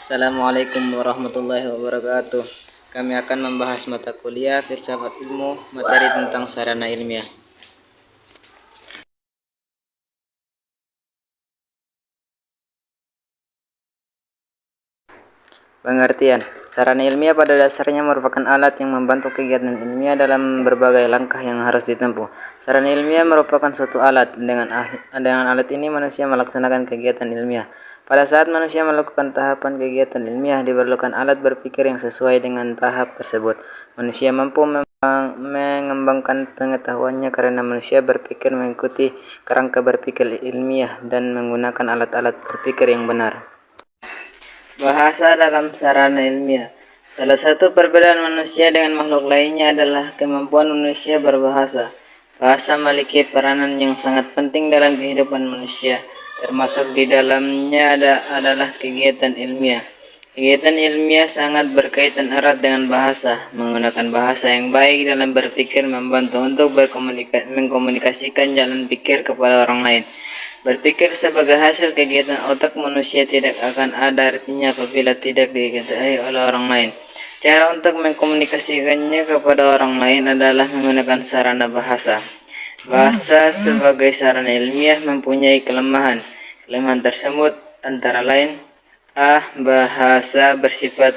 Assalamualaikum warahmatullahi wabarakatuh. Kami akan membahas mata kuliah Filsafat Ilmu, materi tentang sarana ilmiah. Pengertian. Sarana ilmiah pada dasarnya merupakan alat yang membantu kegiatan ilmiah dalam berbagai langkah yang harus ditempuh. Sarana ilmiah merupakan suatu alat. Dengan alat ini manusia melaksanakan kegiatan ilmiah. Pada saat manusia melakukan tahapan kegiatan ilmiah, diperlukan alat berpikir yang sesuai dengan tahap tersebut. Manusia mampu mengembangkan pengetahuannya karena manusia berpikir mengikuti kerangka berpikir ilmiah dan menggunakan alat-alat berpikir yang benar. Bahasa dalam sarana ilmiah. Salah satu perbedaan manusia dengan makhluk lainnya adalah kemampuan manusia berbahasa. Bahasa memiliki peranan yang sangat penting dalam kehidupan manusia, termasuk di dalamnya adalah kegiatan ilmiah. Kegiatan ilmiah sangat berkaitan erat dengan bahasa. Menggunakan bahasa yang baik dalam berpikir membantu untuk mengkomunikasikan jalan pikir kepada orang lain. Berpikir sebagai hasil kegiatan otak manusia tidak akan ada artinya apabila tidak diketahui oleh orang lain. Cara untuk mengkomunikasikannya kepada orang lain adalah menggunakan sarana bahasa. Bahasa sebagai sarana ilmiah mempunyai kelemahan. Kelemahan tersebut antara lain: A. Bahasa bersifat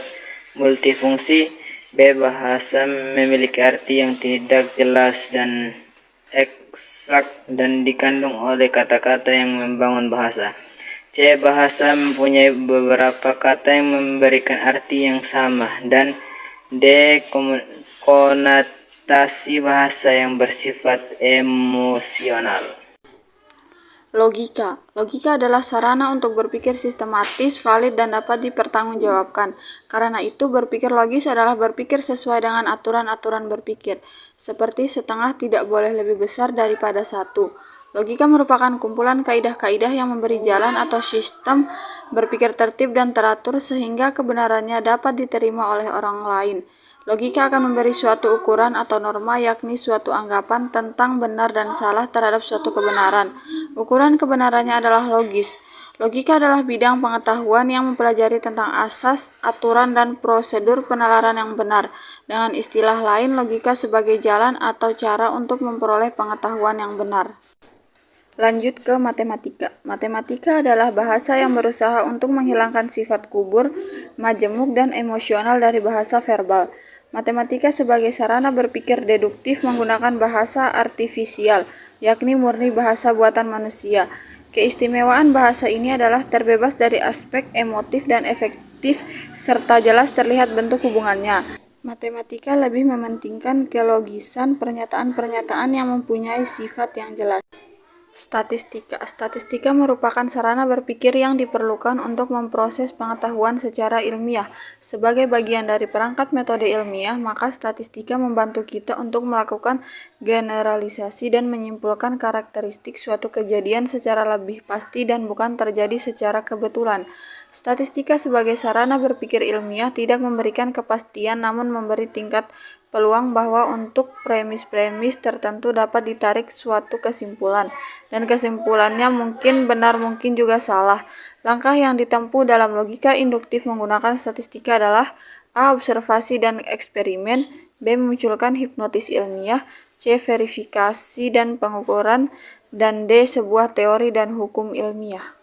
multifungsi. B. Bahasa memiliki arti yang tidak jelas dan eksak dan dikandung oleh kata-kata yang membangun bahasa. C. Bahasa mempunyai beberapa kata yang memberikan arti yang sama. Dan D. Konotasi bahasa yang bersifat emosional. Logika. Logika adalah sarana untuk berpikir sistematis, valid, dan dapat dipertanggungjawabkan. Karena itu, berpikir logis adalah berpikir sesuai dengan aturan-aturan berpikir, seperti setengah tidak boleh lebih besar daripada satu. Logika merupakan kumpulan kaidah-kaidah yang memberi jalan atau sistem berpikir tertib dan teratur sehingga kebenarannya dapat diterima oleh orang lain. Logika akan memberi suatu ukuran atau norma, yakni suatu anggapan tentang benar dan salah terhadap suatu kebenaran. Ukuran kebenarannya adalah logis. Logika adalah bidang pengetahuan yang mempelajari tentang asas, aturan, dan prosedur penalaran yang benar. Dengan istilah lain, logika sebagai jalan atau cara untuk memperoleh pengetahuan yang benar. Lanjut ke matematika. Matematika adalah bahasa yang berusaha untuk menghilangkan sifat kubur, majemuk, dan emosional dari bahasa verbal. Matematika sebagai sarana berpikir deduktif menggunakan bahasa artifisial, yakni murni bahasa buatan manusia. Keistimewaan bahasa ini adalah terbebas dari aspek emotif dan efektif serta jelas terlihat bentuk hubungannya. Matematika lebih mementingkan kelogisan pernyataan-pernyataan yang mempunyai sifat yang jelas. Statistika. Statistika merupakan sarana berpikir yang diperlukan untuk memproses pengetahuan secara ilmiah. Sebagai bagian dari perangkat metode ilmiah, maka statistika membantu kita untuk melakukan generalisasi dan menyimpulkan karakteristik suatu kejadian secara lebih pasti dan bukan terjadi secara kebetulan. Statistika sebagai sarana berpikir ilmiah tidak memberikan kepastian namun memberi tingkat peluang bahwa untuk premis-premis tertentu dapat ditarik suatu kesimpulan, dan kesimpulannya mungkin benar mungkin juga salah. Langkah yang ditempuh dalam logika induktif menggunakan statistika adalah: A. Observasi dan eksperimen. B. Memunculkan hipnotis ilmiah. C. Verifikasi dan pengukuran. Dan D. Sebuah teori dan hukum ilmiah.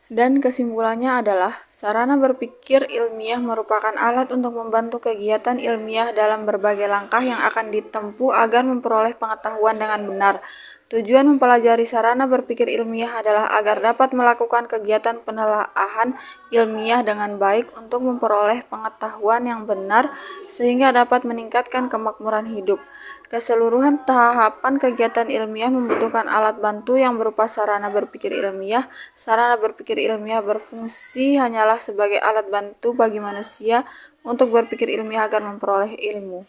Dan kesimpulannya adalah, sarana berpikir ilmiah merupakan alat untuk membantu kegiatan ilmiah dalam berbagai langkah yang akan ditempuh agar memperoleh pengetahuan dengan benar. Tujuan mempelajari sarana berpikir ilmiah adalah agar dapat melakukan kegiatan penelaahan ilmiah dengan baik untuk memperoleh pengetahuan yang benar sehingga dapat meningkatkan kemakmuran hidup. Keseluruhan tahapan kegiatan ilmiah membutuhkan alat bantu yang berupa sarana berpikir ilmiah. Sarana berpikir ilmiah berfungsi hanyalah sebagai alat bantu bagi manusia untuk berpikir ilmiah agar memperoleh ilmu.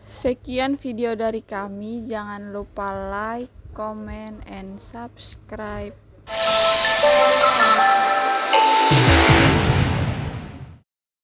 Sekian video dari kami. Jangan lupa like, comment, and subscribe.